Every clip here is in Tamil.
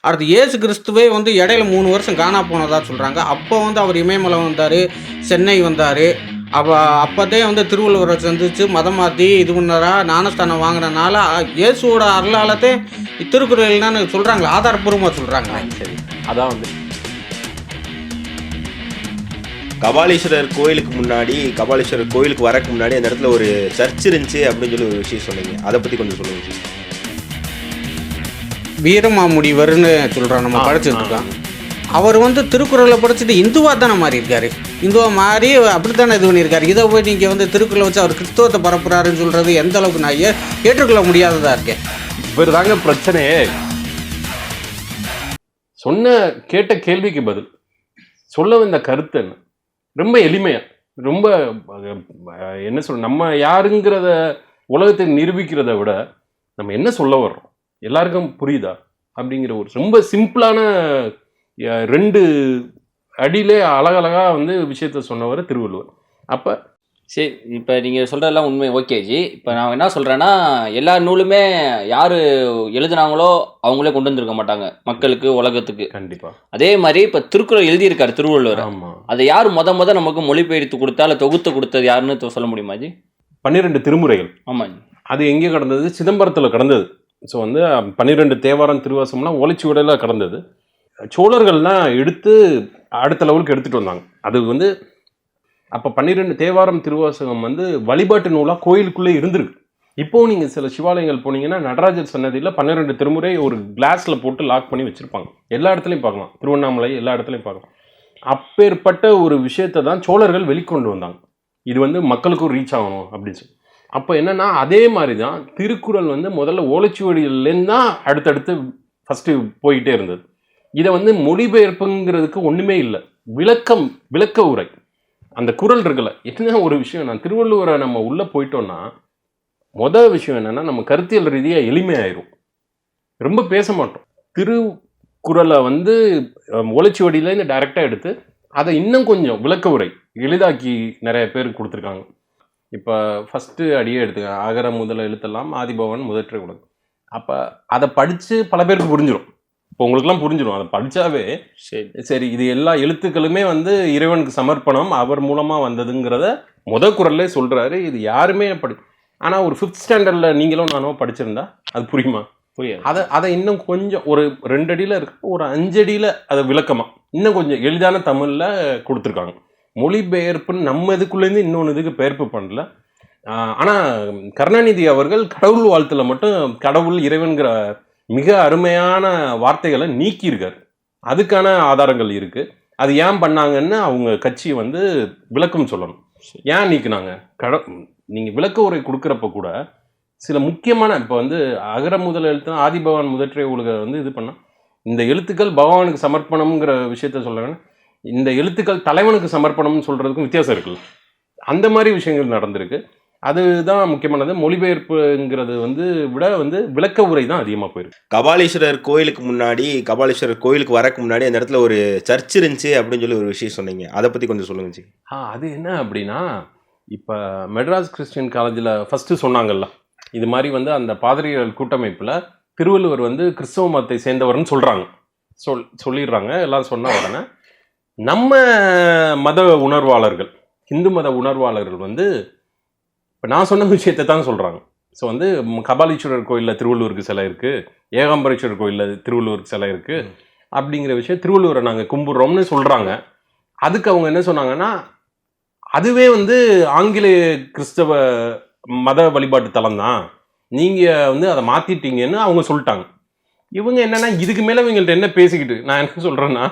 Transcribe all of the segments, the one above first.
அடுத்து இயேசு கிறிஸ்துவே வந்து இடையில 3 வருஷம் காணா போனதா சொல்கிறாங்க. அப்போ வந்து அவர் இமயமலை வந்தார், சென்னை வந்தார். அப்போதே வந்து திருவள்ளுவரை சந்தித்து மதம் மாற்றி இது பண்ணாரா, ஞானஸ்தானம் வாங்கினனால இயேசுவோட அருளாலத்தே திருக்குறள்னு சொல்கிறாங்களா, ஆதாரப்பூர்வமாக சொல்கிறாங்க. சரி, அதான் வந்து கபாலீஸ்வரர் கோயிலுக்கு முன்னாடி, கபாலீஸ்வரர் கோயிலுக்கு வரக்கு முன்னாடி அந்த இடத்துல ஒரு சர்ச் இருந்துச்சு அப்படின்னு சொல்லி ஒரு விஷயம் சொன்னீங்க. அதை பற்றி கொஞ்சம் சொல்லுங்க. வீரமாமுனிவர்னு சொல்கிறோம், நம்ம படிச்சுட்டு இருக்கோம். அவர் வந்து திருக்குறளை படிச்சுட்டு இந்துவாக தானே மாறி இருக்காரு. இந்துவாக மாறி அப்படி தானே இது பண்ணியிருக்காரு. இதை போய் நீங்கள் வந்து திருக்குறளை வச்சு அவர் கிறிஸ்துவத்தை பரப்புறாருன்னு சொல்கிறது எந்த அளவுக்கு நான் ஏற்றுக்கொள்ள முடியாததாக இருக்கேன். இவர் தாங்க பிரச்சனையே. சொன்ன கேட்ட கேள்விக்கு பதில், சொல்ல வந்த கருத்து என்ன, ரொம்ப எளிமையா, ரொம்ப என்ன சொல்ற, நம்ம யாருங்கிறத உலகத்தை நிரூபிக்கிறத விட நம்ம என்ன சொல்ல வர்றோம் எல்லாருக்கும் புரியுதா அப்படிங்கிற ஒரு ரொம்ப சிம்பிளான 2 அடியிலே அழகழகா வந்து விஷயத்த சொன்னவர் திருவள்ளுவர். அப்போ சரி, இப்போ நீங்கள் சொல்கிறதெல்லாம் உண்மை, ஓகே ஜி. இப்போ நான் என்ன சொல்கிறேன்னா, எல்லா நூலுமே யார் எழுதுனாங்களோ அவங்களே கொண்டு வந்திருக்க மாட்டாங்க மக்களுக்கு, உலகத்துக்கு. கண்டிப்பாக. அதே மாதிரி இப்போ திருக்குறள் எழுதியிருக்காரு திருவள்ளுவர். ஆமாம். அதை யார் நமக்கு மொழிபெயர்த்து கொடுத்தா இல்லை தொகுத்து கொடுத்தது யாருன்னு சொல்ல முடியுமா ஜி? 12 திருமுறைகள். ஆமாம். அது எங்கே கடந்தது? சிதம்பரத்தில் கடந்தது. ஸோ வந்து 12 தேவாரம் திருவாசம்லாம் ஒலைச்சுவடையில் கடந்தது. சோழர்கள்லாம் எடுத்து அடுத்த லெவலுக்கு எடுத்துகிட்டு வந்தாங்க. அது வந்து அப்போ 12 தேவாரம் திருவாசகம் வந்து வழிபாட்டு நூலாக கோயிலுக்குள்ளே இருந்திருக்கு. இப்போது நீங்கள் சில சிவாலயங்கள் போனீங்கன்னா நடராஜர் சன்னதியில் 12 திருமுறை ஒரு கிளாஸில் போட்டு லாக் பண்ணி வச்சுருப்பாங்க. எல்லா இடத்துலையும் பார்க்கலாம், திருவண்ணாமலை எல்லா இடத்துலையும் பார்க்கலாம். அப்பேற்பட்ட ஒரு விஷயத்தை தான் சோழர்கள் வெளிக்கொண்டு வந்தாங்க. இது வந்து மக்களுக்கும் ரீச் ஆகணும் அப்படின்னு சொல்லி. அப்போ என்னென்னா அதே மாதிரி தான் திருக்குறள் வந்து முதல்ல ஓலைச்சுவடியிலேருந்து தான் அடுத்தடுத்து ஃபஸ்ட்டு போயிட்டே இருந்தது. இதை வந்து மொழிபெயர்ப்புங்கிறதுக்கு ஒன்றுமே இல்லை, விளக்க உரை. அந்த குறள் இருக்குல்ல, என்ன ஒரு விஷயம், நான் திருவள்ளுவரை நம்ம உள்ளே போயிட்டோன்னா மொதல் விஷயம் என்னென்னா நம்ம கருத்தியல் ரீதியாக எளிமையாயிரும், ரொம்ப பேச மாட்டோம். திருக்குறளை வந்து ஓலைச்சுவடியிலேருந்து டைரெக்டாக எடுத்து அதை இன்னும் கொஞ்சம் விளக்க உரை எளிதாக்கி நிறைய பேர் கொடுத்துருக்காங்க. இப்போ ஃபஸ்ட்டு அடியே எடுத்துக்க, அகர முதல எழுத்தெல்லாம் ஆதிபவன் முதற்றே உலகு. அப்போ அதை படித்து பல பேருக்கு புரிஞ்சிடும். இப்போ உங்களுக்குலாம் புரிஞ்சிடும், அதை படித்தாவே சரி இது எல்லா எழுத்துக்களுமே வந்து இறைவனுக்கு சமர்ப்பணம், அவர் மூலமாக வந்ததுங்கிறத குறள்லே சொல்கிறாரு. இது யாருமே ஆனால் ஒரு 5th ஸ்டாண்டர்டில் நீங்களும் நானும் படிச்சிருந்தா அது புரியுமா? புரியாது. அதை இன்னும் கொஞ்சம் ஒரு 2 அடியில் இருக்கு, ஒரு 5 அடியில் அதை விளக்கமாக இன்னும் கொஞ்சம் எளிதான தமிழில் கொடுத்துருக்காங்க. மொழிபெயர்ப்புன்னு நம்ம இதுக்குள்ளேருந்து இன்னொன்று இதுக்கு பெயர்ப்பு பண்ணல. ஆனால் கருணாநிதி அவர்கள் கடவுள் வாழ்த்தில் மட்டும் கடவுள் இறைவன்கிற மிக அருமையான வார்த்தைகளை நீக்கியிருக்காரு. அதுக்கான ஆதாரங்கள் இருக்குது. அது ஏன் பண்ணாங்கன்னு அவங்க கட்சி வந்து விளக்கம் சொல்லணும். ஏன் நீக்கினாங்க? நீங்கள் விளக்க உரை கொடுக்குறப்ப கூட சில முக்கியமான, இப்போ வந்து அகர முதல் எழுத்து ஆதிபகவான் முதற்றே உலக வந்து இது பண்ணால் இந்த எழுத்துக்கள் பகவானுக்கு சமர்ப்பணம்ங்கிற விஷயத்த சொல்கிறாங்க. இந்த எழுத்துக்கள் தலைவனுக்கு சமர்ப்பணம்னு சொல்கிறதுக்கும் வித்தியாசம் இருக்குல்ல. அந்த மாதிரி விஷயங்கள் நடந்திருக்கு. அதுதான் முக்கியமானது. மொழிபெயர்ப்புங்கிறது வந்து விட வந்து விளக்க உரை தான் அதிகமாக போயிருக்கு. கபாலீஸ்வரர் கோயிலுக்கு முன்னாடி, கபாலீஸ்வரர் கோயிலுக்கு வரக்கு முன்னாடி அந்த இடத்துல ஒரு சர்ச் இருந்துச்சு அப்படின்னு சொல்லி ஒரு விஷயம் சொன்னீங்க. அதை பற்றி கொஞ்சம் சொல்லுங்க ஜி. அது என்ன அப்படின்னா, இப்போ மெட்ராஸ் கிறிஸ்டியன் காலேஜில் ஃபஸ்ட்டு சொன்னாங்கல்ல, இது மாதிரி வந்து அந்த பாதிரியார் கூட்டமைப்பில் திருவள்ளுவர் வந்து கிறிஸ்தவ மதத்தை சேர்ந்தவர்னு சொல்கிறாங்க, சொல்லிடுறாங்க. எல்லாம் சொன்ன உடனே நம்ம மத உணர்வாளர்கள், இந்து மத உணர்வாளர்கள் வந்து இப்போ நான் சொன்ன விஷயத்தை தான் சொல்கிறாங்க. ஸோ வந்து கபாலீஸ்வரர் கோயிலில் திருவள்ளுவருக்கு சிலை இருக்குது, ஏகாம்பரேஸ்வரர் கோயிலில் திருவள்ளுவருக்கு சிலை இருக்குது அப்படிங்கிற விஷயம் திருவள்ளுவரை நாங்கள் கும்பிட்றோம்னு சொல்கிறாங்க. அதுக்கு அவங்க என்ன சொன்னாங்கன்னா, அதுவே வந்து ஆங்கிலேய கிறிஸ்தவ மத வழிபாட்டு தலம் தான், நீங்கள் வந்து அதை மாற்றிட்டீங்கன்னு அவங்க சொல்லிட்டாங்க. இவங்க என்னென்னா இதுக்கு மேலே இவங்கள்ட்ட என்ன பேசிக்கிட்டு, நான் என்ன சொல்கிறேன்னா,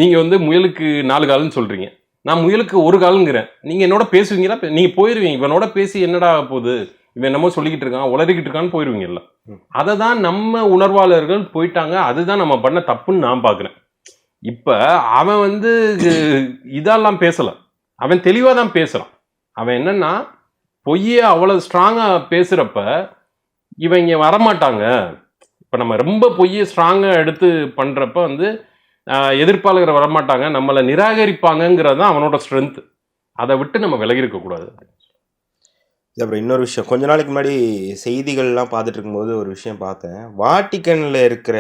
நீங்கள் வந்து முயலுக்கு 4 கால்னு சொல்கிறீங்க, நான் முயலுக்கு 1 காலுங்கிறேன். நீங்கள் என்னோட பேசுவீங்களா? நீங்கள் போயிடுவீங்க. இவனோட பேசி என்னடா போகுது, இவன் என்னமோ சொல்லிக்கிட்டு இருக்கான், உளறிக்கிட்டு இருக்கான்னு போயிடுவீங்கல்ல. அதை தான் நம்ம உணர்வாளர்கள் போயிட்டாங்க. அதுதான் நம்ம பண்ண தப்புன்னு நான் பார்க்குறேன். இப்போ அவன் வந்து இதெல்லாம் பேசலை, அவன் தெளிவாக தான் பேசுகிறான். அவன் என்னன்னா பொய்யே அவ்வளோ ஸ்ட்ராங்காக பேசுகிறப்ப இவங்க வரமாட்டாங்க. இப்போ நம்ம ரொம்ப பொய்யை ஸ்ட்ராங்காக எடுத்து பண்ணுறப்ப வந்து எதிர்ப்பாளர்கள் வரமாட்டாங்க, நம்மளை நிராகரிப்பாங்கங்கிறது தான் அவனோட ஸ்ட்ரென்த்து. அதை விட்டு நம்ம விலகி இருக்கக்கூடாது. அப்புறம் இன்னொரு விஷயம், கொஞ்ச நாளைக்கு முன்னாடி செய்திகள்லாம் பார்த்துட்டு இருக்கும்போது ஒரு விஷயம் பார்த்தேன். வாட்டிக்கனில் இருக்கிற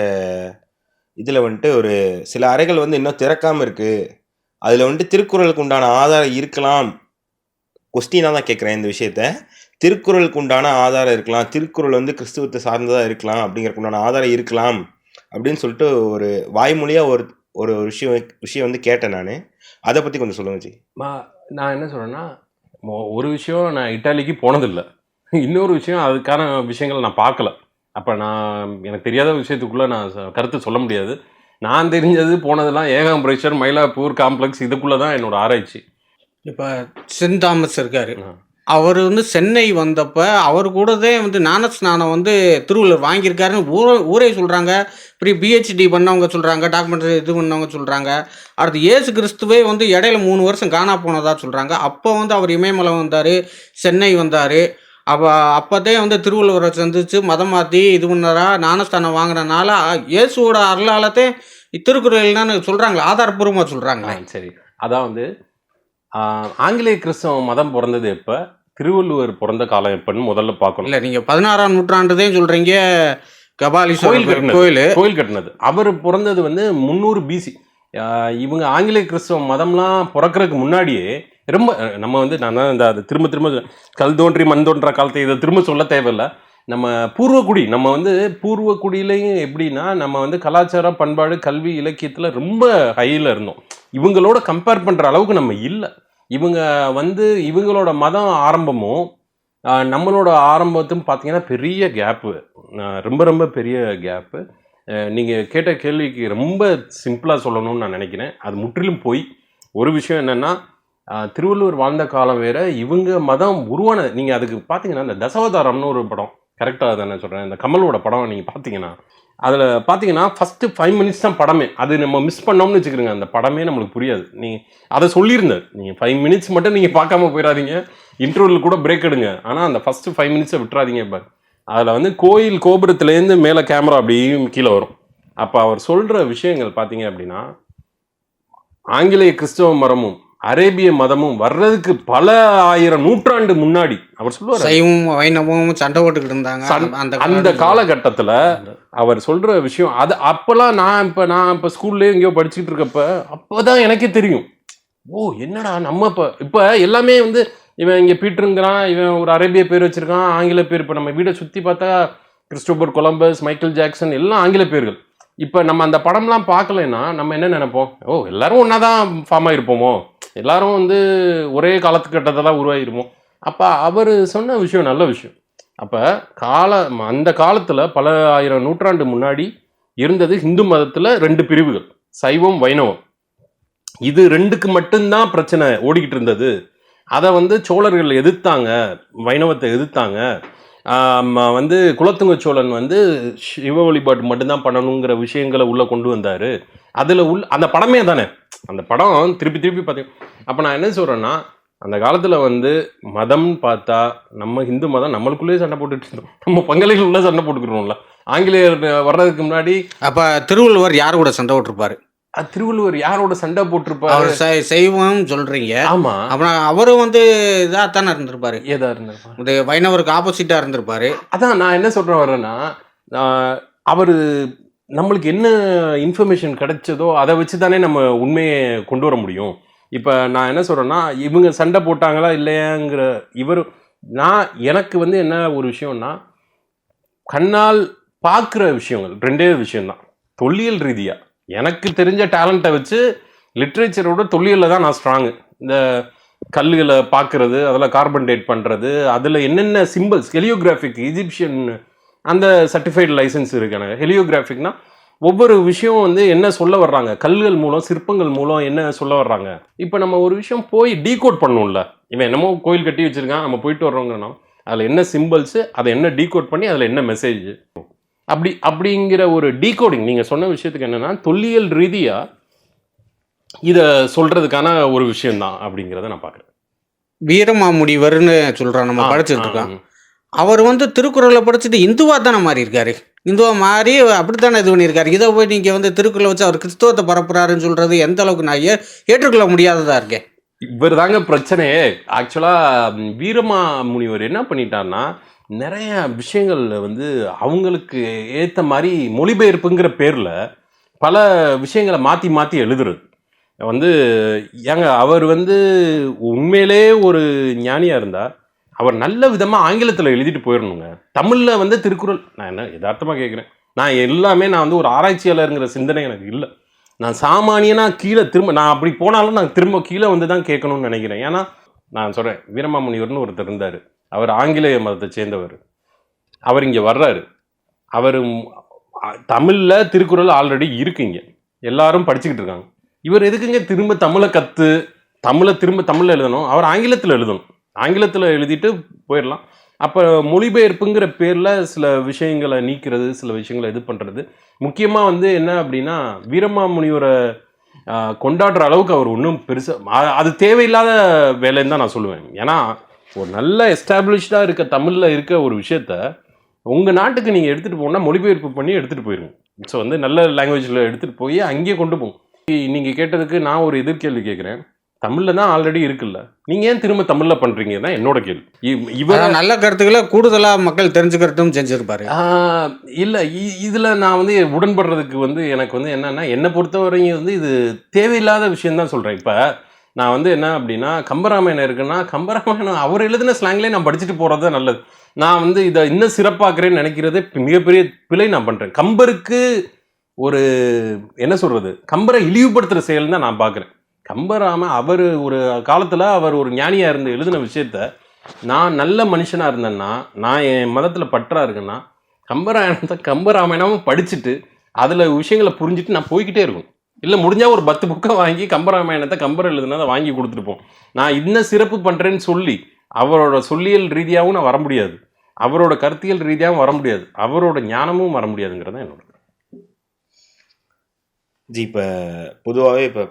இதில் வந்துட்டு ஒரு சில அறைகள் வந்து இன்னும் திறக்காமல் இருக்குது, அதில் வந்துட்டு திருக்குறளுக்கு உண்டான ஆதாரம் இருக்கலாம். கொஸ்டினாக தான் கேட்குறேன் இந்த விஷயத்த. திருக்குறளுக்கு உண்டான ஆதாரம் இருக்கலாம், திருக்குறள் வந்து கிறிஸ்துவத்தை சார்ந்ததாக இருக்கலாம், அப்படிங்கிறதுக்கு உண்டான ஆதாரம் இருக்கலாம் அப்படின்னு சொல்லிட்டு ஒரு வாய்மொழியாக ஒரு ஒரு விஷயம் வந்து கேட்டேன் நான். அதை பற்றி கொஞ்சம் சொல்லுங்க ஜி. நான் என்ன சொல்கிறேன்னா, ஒரு விஷயம் நான் இட்டாலிக்கு போனதில்லை, இன்னொரு விஷயம் அதுக்கான விஷயங்கள் நான் பார்க்கல. அப்போ எனக்கு தெரியாத விஷயத்துக்குள்ளே நான் கருத்து சொல்ல முடியாது. நான் தெரிஞ்சது போனதெல்லாம் ஏகாம்பரேஸ்வர், மயிலாப்பூர் காம்ப்ளெக்ஸ், இதுக்குள்ளே தான் என்னோட ஆராய்ச்சி. இப்போ சென்ட் தாமஸ் இருக்காரு, அவர் வந்து சென்னை வந்தப்ப அவர் கூடதே வந்து ஞானஸ்நானம் வந்து திருவள்ளுவர் வாங்கியிருக்காருன்னு ஊரே சொல்கிறாங்க. பெரிய பிஹெச்டி பண்ணவங்க சொல்கிறாங்க, டாக்குமெண்ட்ரி இது பண்ணவங்க சொல்கிறாங்க. அடுத்து இயேசு கிறிஸ்துவே வந்து இடையில 3 வருஷம் காணா போனதாக சொல்கிறாங்க. அப்போ வந்து அவர் இமயமலை வந்தார், சென்னை வந்தார். அப்போதே வந்து திருவள்ளுவரை சந்தித்து மதம் மாற்றி இது பண்ணாரா, ஞானஸ்தானம் வாங்கினனால இயேசுவோட அருளாலத்தே திருக்குறள்னு சொல்கிறாங்களே, ஆதாரப்பூர்வமாக சொல்கிறாங்களே. சரி, அதான் வந்து ஆங்கிலேய கிறிஸ்தவ மதம் பிறந்தது எப்போ, திருவள்ளுவர் பிறந்த காலம் எப்போன்னு முதல்ல பார்க்கணும். இல்லை, நீங்கள் 16ஆம் நூற்றாண்டுதே சொல்கிறீங்க. கபாலீஸ்வரர் கோயில் கட்டினது அவர் பிறந்தது வந்து 300 BC. இவங்க ஆங்கிலேய கிறிஸ்தவ மதம்லாம் பிறக்கிறதுக்கு முன்னாடியே ரொம்ப நம்ம வந்து நான் இந்த அது திரும்ப திரும்ப கல் தோன்றி மண் தோன்ற காலத்தை இதை திரும்ப சொல்ல தேவையில்லை. நம்ம பூர்வக்குடி, நம்ம வந்து பூர்வக்குடியிலையும் எப்படின்னா, நம்ம வந்து கலாச்சாரம், பண்பாடு, கல்வி, இலக்கியத்தில் ரொம்ப ஹையில் இருந்தோம். இவங்களோட கம்பேர் பண்ணுற அளவுக்கு நம்ம இல்லை. இவங்க வந்து இவங்களோட மதம் ஆரம்பமும் நம்மளோட ஆரம்பத்தும் பார்த்தீங்கன்னா பெரிய கேப்பு, ரொம்ப ரொம்ப பெரிய கேப்பு. நீங்கள் கேட்ட கேள்விக்கு ரொம்ப சிம்பிளாக சொல்லணும்னு நான் நினைக்கிறேன். அது முற்றிலும் போய். ஒரு விஷயம் என்னென்னா, திருவள்ளுவர் வாழ்ந்த காலம் வேறு, இவங்க மதம் உருவான, நீங்கள் அதுக்கு பார்த்தீங்கன்னா இந்த தசாவதாரம்னு ஒரு படம், கரெக்டாக தானே சொல்கிறேன், இந்த கமலோட படம் நீங்கள் பார்த்தீங்கன்னா, அதில் பார்த்தீங்கன்னா ஃபஸ்ட்டு 5 மினிட்ஸ் தான் படமே. அது நம்ம மிஸ் பண்ணோம்னு வச்சுக்கிறோங்க, அந்த படமே நம்மளுக்கு புரியாது. நீங்கள் அதை சொல்லியிருந்தார், நீங்கள் 5 மினிட்ஸ் மட்டும் நீங்கள் பார்க்காம போயிடாதீங்க, இன்டர்வல் கூட பிரேக் எடுங்க, ஆனால் அந்த ஃபஸ்ட்டு 5 மினிட்ஸை விட்டுறாதீங்க. இப்போ அதில் வந்து கோயில் கோபுரத்துலேருந்து மேலே கேமரா அப்படியும் கீழே வரும். அப்போ அவர் சொல்கிற விஷயங்கள் பார்த்தீங்க அப்படின்னா, ஆங்கிலேய கிறிஸ்தவ மரமும் அரேபிய மதமும் வர்றதுக்கு பல ஆயிரம் நூற்றாண்டு முன்னாடி அவர் சொல்லுவார், சைவமும் வைணவமும் சண்டை போட்டுக்கிட்டு இருந்தாங்க அந்த காலகட்டத்தில். அவர் சொல்கிற விஷயம் அது அப்போல்லாம் நான் இப்போ ஸ்கூல்லே எங்கேயோ படிச்சுட்டு இருக்கப்ப அப்போதான் எனக்கே தெரியும், ஓ என்னடா நம்ம இப்போ எல்லாமே வந்து இவன் இங்கே பீட்டருங்கிறான், இவன் ஒரு அரேபிய பேர் வச்சுருக்கான், ஆங்கில பேர். இப்போ நம்ம வீடை சுற்றி பார்த்தா கிறிஸ்டோபர் கொலம்பஸ், மைக்கேல் ஜாக்சன் எல்லாம் ஆங்கில பேர்கள். இப்போ நம்ம அந்த படம்லாம் பார்க்கலைன்னா நம்ம என்ன நினைப்போம், ஓ எல்லாரும் ஒன்றா தான் ஃபார்ம் ஆகிருப்போமோ, எல்லாரும் வந்து ஒரே காலத்துக்கட்டத்தை தான் உருவாகிருப்போம். அப்போ அவர் சொன்ன விஷயம் நல்ல விஷயம். அப்போ அந்த காலத்தில் பல ஆயிரம் நூற்றாண்டு முன்னாடி இருந்தது ஹிந்து மதத்தில் 2 பிரிவுகள், சைவம், வைணவம். இது 2க்கு மட்டும்தான் பிரச்சனை ஓடிக்கிட்டு இருந்தது. அதை வந்து சோழர்கள் எதிர்த்தாங்க, வைணவத்தை எதிர்த்தாங்க. வந்து குலோத்துங்க சோழன் வந்து சிவ வழிபாட்டு மட்டும்தான் பண்ணணுங்கிற விஷயங்களை உள்ளே கொண்டு வந்தார். அதில் அந்த படமே தானே, அந்த படம் திருப்பி திருப்பி பார்த்தீங்க. அப்போ நான் என்ன சொல்கிறேன்னா, அந்த காலத்தில் வந்து மதம்னு பார்த்தா நம்ம ஹிந்து மதம் நம்மளுக்குள்ளேயே சண்டை போட்டுட்டு இருந்தோம், நம்ம பங்காளிகளுக்குள்ளே சண்டை போட்டுக்கிறோம்ல அவங்களேயர் வர்றதுக்கு முன்னாடி. அப்போ திருவள்ளுவர் யார் கூட சண்டை போட்டிருப்பாரு? திருவள்ளுவர் யாரோட சண்டை போட்டிருப்பாரு? சைவம் சொல்றீங்க. ஆமா, அப்புறம் அவரும் வந்து இதா தானே இருந்திருப்பாரு, ஏதா இருந்திருப்பாரு, இது வைணவருக்கு ஆப்போசிட்டா இருந்திருப்பாரு. அதான் நான் என்ன சொல்றேன் வரேன்னா, அவரு நம்மளுக்கு என்ன இன்ஃபர்மேஷன் கிடைச்சதோ அதை வச்சு தானே நம்ம உண்மையை கொண்டு வர முடியும். இப்போ நான் என்ன சொல்றேன்னா, இவங்க சண்டை போட்டாங்களா இல்லையாங்கிற எனக்கு வந்து என்ன ஒரு விஷயம்னா, கண்ணால் பார்க்குற விஷயங்கள் 2 விஷயம்தான். தொல்லியல் ரீதியாக எனக்கு தெரிஞ்ச டேலண்ட்டை வச்சு லிட்ரேச்சரோட தொல்லியலில் தான் நான் ஸ்ட்ராங்கு. இந்த கல்லுகளை பார்க்குறது, அதில் கார்பன் டேட் பண்ணுறது, அதில் என்னென்ன சிம்பிள்ஸ், ஹெலியோகிராஃபிக், ஈஜிப்சியன் அந்த சர்டிஃபைடு லைசன்ஸ் இருக்கு எனக்கு. ஹெலியோகிராஃபிக்னா ஒவ்வொரு விஷயம் வந்து என்ன சொல்ல வர்றாங்க, கல்கள் மூலம், சிற்பங்கள் மூலம் என்ன சொல்ல வர்றாங்க. இப்போ நம்ம ஒரு விஷயம் போய் டீகோட் பண்ணணும்ல, இவன் என்னமோ கோயில் கட்டி வச்சுருக்கான், நம்ம போயிட்டு வர்றோங்கன்னா அதில் என்ன சிம்பிள்ஸு, அதை என்ன டீகோட் பண்ணி அதில் என்ன மெசேஜ், அப்படிங்கிற ஒரு டீகோடிங். நீங்கள் சொன்ன விஷயத்துக்கு என்னென்னா, தொல்லியல் ரீதியாக இதை சொல்கிறதுக்கான ஒரு விஷயந்தான் அப்படிங்கிறத நான் பார்க்குறேன். வீரமாமுனிவர்னு சொல்கிறோம், நம்ம படிச்சுட்டு இருக்கோம். அவர் வந்து திருக்குறளை படிச்சுட்டு இந்துவா தானே மாறி இருக்காரு, இந்துவா மாறி அப்படித்தானே இது பண்ணியிருக்காரு. இதை போய் நீங்கள் வந்து திருக்குறளை வச்சு அவர் கிறிஸ்தவத்தை பரப்புறாருன்னு சொல்கிறது எந்த அளவுக்கு நான் ஏற்றுக்கொள்ள முடியாததா இருக்கேன். இவர் தாங்க பிரச்சனையே. ஆக்சுவலாக வீரமாமுனிவர் என்ன பண்ணிட்டார்னா, நிறைய விஷயங்கள் வந்து அவங்களுக்கு ஏற்ற மாதிரி மொழிபெயர்ப்புங்கிற பேரில் பல விஷயங்களை மாற்றி மாற்றி எழுதுறது வந்து ஏங்க அவர் வந்து உண்மையிலே ஒரு ஞானியாக இருந்தால் அவர் நல்ல விதமாக ஆங்கிலத்தில் எழுதிட்டு போயிடணுங்க. தமிழில் வந்து திருக்குறள் நான் என்ன யதார்த்தமாக கேட்குறேன். நான் வந்து ஒரு ஆராய்ச்சியாளருங்கிற சிந்தனை எனக்கு இல்லை. நான் சாமானியனாக கீழே நான் அப்படி போனாலும் நான் திரும்ப கீழே வந்து தான் கேட்கணும்னு நினைக்கிறேன். ஏன்னா நான் சொல்கிறேன், வீரமாமுனிவர்னு ஒருத்தர் இருந்தார். அவர் ஆங்கிலேய மதத்தை சேர்ந்தவர். அவர் இங்கே வர்றாரு. அவர் தமிழில் திருக்குறள் ஆல்ரெடி இருக்குங்க, எல்லாரும் படிச்சுக்கிட்டு இருக்காங்க. இவர் எதுக்குங்க திரும்ப தமிழில் எழுதணும்? அவர் ஆங்கிலத்தில் எழுதணும். ஆங்கிலத்தில் எழுதிட்டு போயிடலாம். அப்போ மொழிபெயர்ப்புங்கிற பேரில் சில விஷயங்களை நீக்கிறது, சில விஷயங்களை இது பண்ணுறது. முக்கியமாக வந்து என்ன அப்படின்னா, வீரமாமுனிவரை கொண்டாடுற அளவுக்கு அவர் ஒன்றும் பெருசாக அது தேவையில்லாத வேலைன்னு தான் நான் சொல்லுவேன். ஏன்னா ஒரு நல்ல எஸ்டாப்ளிஷ்டாக இருக்க தமிழில் இருக்க ஒரு விஷயத்த உங்கள் நாட்டுக்கு நீங்கள் எடுத்துகிட்டு போனால் மொழிபெயர்ப்பு பண்ணி எடுத்துகிட்டு போயிருங்க. ஸோ வந்து நல்ல லாங்குவேஜில் எடுத்துகிட்டு போய் அங்கேயே கொண்டு போகும். நீங்கள் கேட்டதுக்கு நான் ஒரு எதிர்கேள்வி கேட்குறேன். தமிழில் தான் ஆல்ரெடி இருக்குல்ல, நீங்கள் ஏன் திரும்ப தமிழில் பண்ணுறீங்க தான் என்னோட கேள்வி. இவர் நல்ல கருத்துக்களை கூடுதலாக மக்கள் தெரிஞ்சுக்கிறதும் செஞ்சுருப்பாரு. இல்லை, இதில் நான் வந்து உடன்படுறதுக்கு வந்து எனக்கு வந்து என்னென்னா, என்னை பொறுத்தவரையும் வந்து இது தேவையில்லாத விஷயந்தான் சொல்கிறேன். இப்போ நான் வந்து என்ன அப்படின்னா, கம்பராமாயணம் இருக்குன்னா கம்பராமாயணம் அவர் எழுதின ஸ்லாங்லேயே நான் படிச்சுட்டு போகிறது தான் நல்லது. நான் வந்து இதை இன்னும் சிறப்பாக்குறேன்னு நினைக்கிறதே மிகப்பெரிய பிழை நான் பண்ணுறேன். கம்பருக்கு ஒரு என்ன சொல்கிறது, கம்பரை இழிவுபடுத்துகிற செயல் தான் நான் பார்க்குறேன். அவர் ஒரு காலத்தில் அவர் ஒரு ஞானியாக இருந்து எழுதின விஷயத்த நான் நல்ல மனுஷனாக இருந்தேன்னா, நான் என் மதத்தில் பற்றா இருக்குன்னா, கம்பராமாயணமும் படிச்சுட்டு அதில் விஷயங்களை புரிஞ்சுட்டு நான் போய்கிட்டே இருக்கும். இல்லை முடிஞ்சால் ஒரு 10 புக்கை வாங்கி கம்பராமாயணத்தை கம்பர் எழுதுனா அதை வாங்கி கொடுத்துருப்போம். நான் இன்னும் சிறப்பு பண்ணுறேன்னு சொல்லி அவரோட சொல்லியல் ரீதியாகவும் நான் வர முடியாது, அவரோட கருத்தியல் ரீதியாகவும் வர முடியாது, அவரோட ஞானமும் வர முடியாதுங்கிறது தான் என்னோட. இப்போ பொதுவாகவே இப்போ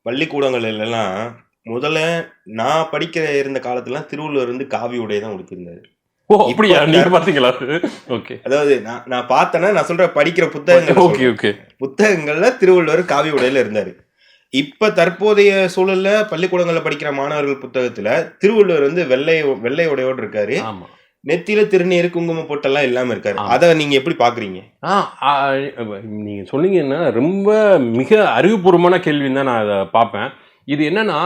பள்ளிக்கூடங்கள் எல்லாம் முதல்ல நான் படிக்கிற இருந்த காலத்துலாம் திருவள்ளுவர் வந்து காவி உடை தான் உடுத்திருந்தாரு. ஓ அப்படியா, நீங்க பாத்தீங்களா? ஓகே, அதாவது நான் பார்த்தேன்னா, நான் சொல்ற படிக்கிற புத்தகங்கள்ல திருவள்ளுவர் காவி உடையில இருந்தாரு. இப்ப தற்போதைய சூழல்ல பள்ளிக்கூடங்கள்ல படிக்கிற மாணவர்கள் புத்தகத்துல திருவள்ளுவர் வந்து வெள்ளை உடையோடு இருக்காரு. நெத்தியில திருநீர் குங்குமம் போட்டெல்லாம் இல்லாம இருக்காரு. அதை நீங்க எப்படி பாக்குறீங்க? நீங்க சொன்னீங்கன்னா ரொம்ப மிக அறிவுபூர்வமான கேள்வின்னு தான் நான் அதை பார்ப்பேன். இது என்னன்னா,